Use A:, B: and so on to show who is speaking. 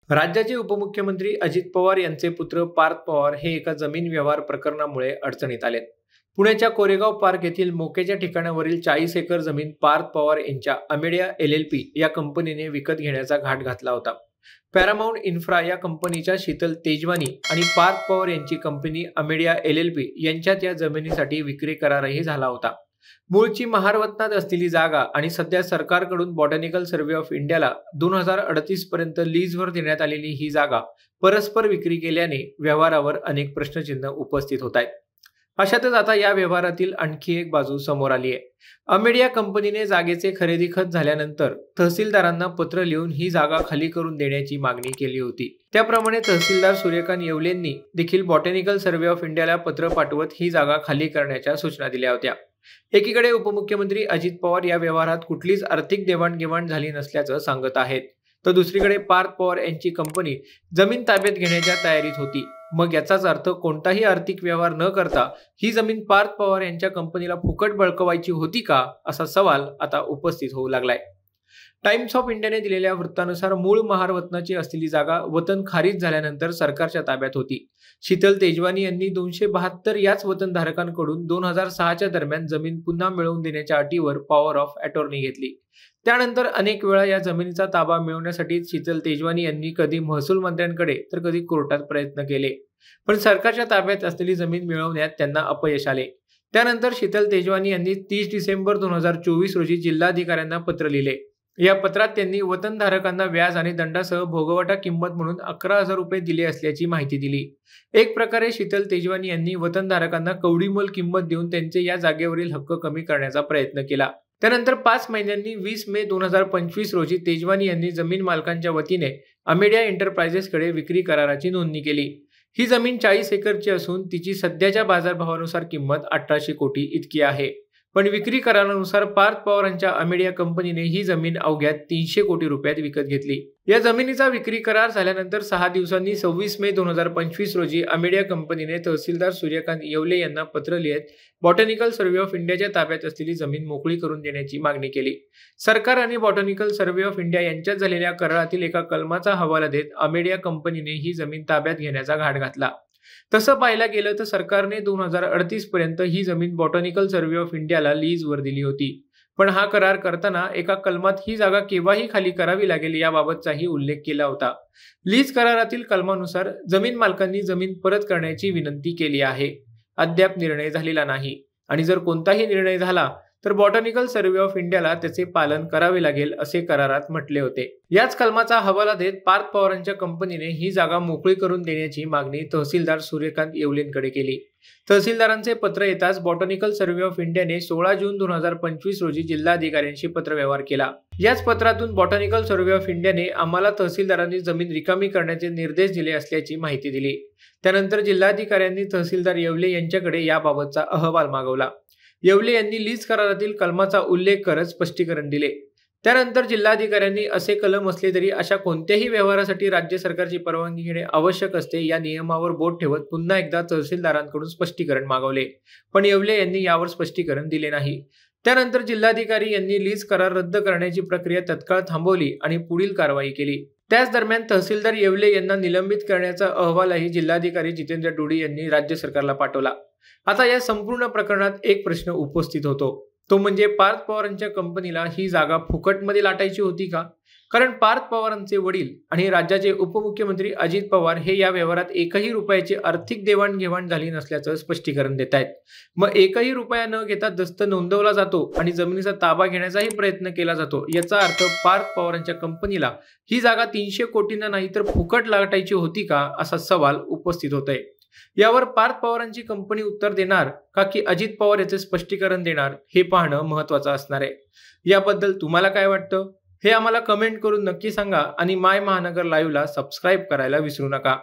A: राज्याचे उपमुख्यमंत्री अजित पवार यांचे पुत्र पार्थ पवार हे एका जमीन व्यवहार प्रकरणामुळे अडचणीत आलेत। पुण्याच्या कोरेगाव पार्क येथील मोक्याच्या ठिकाणावरील 40 एकर जमीन पार्थ पवार यांच्या अमेडिया LLP या कंपनीने विकत घेण्याचा घाट घातला होता। पॅरामाउंट इन्फ्रा या कंपनीच्या शीतल तेजवानी आणि पार्थ पवार यांची कंपनी अमेडिया LLP यांच्यात या जमिनीसाठी विक्री करारही झाला होता। मूळची महारवतनात असलेली जागा आणि सध्या सरकारकडून बॉटॅनिकल सर्व्हे ऑफ इंडियाला 2038 पर्यंत लीजवर देण्यात आलेली ही जागा परस्पर विक्री केल्याने व्यवहारावर अनेक प्रश्नचिन्ह उपस्थित होत आहेत। अशातच आता या व्यवहारातील आणखी एक बाजू समोर आली आहे। अमेडिया कंपनीने जागेचे खरेदी खत झाल्यानंतर तहसीलदारांना पत्र लिहून ही जागा खाली करून देण्याची मागणी केली होती। त्याप्रमाणे तहसीलदार सूर्यकांत येवलेंनी देखील बॉटॅनिकल सर्व्हे ऑफ इंडियाला पत्र पाठवत ही जागा खाली करण्याच्या सूचना दिल्या होत्या। एकीकडे उपमुख्यमंत्री अजित पवार या व्यवहारात कुठलीच आर्थिक देवाणघेवाण झाली नसल्याचं सांगत आहेत, तर दुसरीकडे पार्थ पवार यांची कंपनी जमीन ताब्यात घेण्याच्या तयारीत होती। मग याचाच अर्थ कोणताही आर्थिक व्यवहार न करता ही जमीन पार्थ पवार यांच्या कंपनीला फुकट बळकवायची होती का, असा सवाल आता उपस्थित होऊ लागलाय। टाइम्स ऑफ इंडियाने दिलेल्या वृत्तानुसार मूळ महारवतनाची असलेली जागा वतन खारिज झाल्यानंतर सरकारच्या ताब्यात होती। शीतल तेजवानी यांनी 272 याच वतनधारकांकडून 2006च्या दरम्यान जमीन पुन्हा मिळवून देण्याच्या अटीवर पॉवर ऑफ अटॉर्नी घेतली। त्यानंतर अनेक वेळा या जमिनीचा ताबा मिळवण्यासाठी शीतल तेजवानी यांनी कधी महसूल मंत्र्यांकडे तर कधी कोर्टात प्रयत्न केले, पण सरकारच्या ताब्यात असलेली जमीन मिळवण्यात त्यांना अपयश आले। त्यानंतर शीतल तेजवानी यांनी 30 डिसेंबर 2024 रोजी जिल्हाधिकाऱ्यांना पत्र लिहिले। या पत्रात त्यांनी वतनधारकांना व्याज आणि दंडासह भोगवटा किंमत म्हणून 11,000 रुपये दिले असल्याची माहिती दिली। एक प्रकारे शीतल तेजवानी यांनी वतनधारकांना कवडीमोल किंमत देऊन त्यांचे या जागेवरील हक्क कमी करण्याचा प्रयत्न केला। त्यानंतर 5 महिन्यांनी 20 मे 2025 रोजी तेजवानी यांनी जमीन मालकांच्या वतीने अमेडिया एंटरप्राइजेसकडे विक्री कराराची नोंदणी केली। ही जमीन 40 एकरची असून तिची सध्याच्या बाजारभावानुसार किंमत 1800 कोटी इतकी आहे। पण विक्री करारानुसार पार्थ पवारांच्या अमेडिया कंपनीने ही जमीन अवघ्या 300 कोटी रुपयात विकत घेतली। या जमिनीचा विक्री करार झाल्यानंतर 6 दिवसांनी 26 मे 2025 रोजी अमेडिया कंपनीने तहसीलदार सूर्यकांत येवले यांना पत्र लिहित बॉटॅनिकल सर्व्हे ऑफ इंडियाच्या ताब्यात असलेली जमीन मोकळी करून देण्याची मागणी केली। सरकार आणि बॉटॅनिकल सर्व्हे ऑफ इंडिया यांच्यात झालेल्या करारातील एका कलमाचा हवाला देत अमेडिया कंपनीने ही जमीन ताब्यात घेण्याचा घाट घातला। तसं पाहायला गेलं तर सरकारने 2038 पर्यंत ही जमीन बॉटॅनिकल सर्व्हे ऑफ इंडियाला लीजवर दिली होती, पण हा करार करताना एका कलमात ही जागा केव्हाही खाली करावी लागेल याबाबतचाही उल्लेख केला होता। लीज करारातील कलमानुसार जमीन मालकांनी जमीन परत करण्याची विनंती केली आहे। अद्याप निर्णय झालेला नाही आणि जर कोणताही निर्णय झाला तर बॉटॅनिकल सर्व्हे ऑफ इंडियाला त्याचे पालन करावे लागेल असे करारात म्हटले होते। याच कलमाचा हवाला देत पार्थ पवारांच्या कंपनीने ही जागा मोकळी करून देण्याची मागणी तहसीलदार सूर्यकांत येवलेंकडे केली। तहसीलदारांचे पत्र येताच बॉटॅनिकल सर्व्हे ऑफ इंडियाने 16 जून 2025 रोजी जिल्हाधिकाऱ्यांशी पत्रव्यवहार केला। याच पत्रातून बॉटॅनिकल सर्व्हे ऑफ इंडियाने आम्हाला तहसीलदारांनी जमीन रिकामी करण्याचे निर्देश दिले असल्याची माहिती दिली। त्यानंतर जिल्हाधिकाऱ्यांनी तहसीलदार येवले यांच्याकडे याबाबतचा अहवाल मागवला। येवले यांनी लीज करारातील कलमाचा उल्लेख करत स्पष्टीकरण दिले। त्यानंतर जिल्हाधिकाऱ्यांनी असे कलम असले तरी अशा कोणत्याही व्यवहारासाठी राज्य सरकारची परवानगी घेणे आवश्यक असते या नियमावर बोट ठेवत पुन्हा एकदा तहसीलदारांकडून स्पष्टीकरण मागवले, पण येवले यांनी यावर स्पष्टीकरण दिले नाही। त्यानंतर जिल्हाधिकारी यांनी लीज करार रद्द करण्याची प्रक्रिया तत्काळ थांबवली आणि पुढील कारवाई केली। त्याच दरम्यान तहसीलदार येवले यांना निलंबित करण्याचा अहवालही जिल्हाधिकारी जितेंद्र डोडी यांनी राज्य सरकारला पाठवला। आता या संपूर्ण प्रकरणात एक प्रश्न उपस्थित होतो, तो म्हणजे पार्थ पवारांच्या कंपनीला ही जागा फुकटमध्ये लाटायची होती का? कारण पार्थ पवारांचे वडील आणि राज्याचे उपमुख्यमंत्री अजित पवार हे या व्यवहारात एकही रुपयाची आर्थिक देवाणघेवाण झाली नसल्याचं स्पष्टीकरण देत आहेत। मग एकही रुपया न घेता दस्त नोंदवला जातो आणि जमिनीचा ताबा घेण्याचाही प्रयत्न केला जातो, याचा अर्थ पार्थ पवारांच्या कंपनीला ही जागा 300 कोटींना नाही तर फुकट लाटायची होती का, असा सवाल उपस्थित होतोय। यावर पार्थ पवारांची कंपनी उत्तर देणार का की अजित पवार याचे स्पष्टीकरण देणार, हे पाहणं महत्त्वाचं असणार आहे। याबद्दल तुम्हाला काय वाटतं हे आम्हाला कमेंट करून नक्की सांगा आणि माय महानगर लाईव्हला सबस्क्राईब करायला विसरू नका।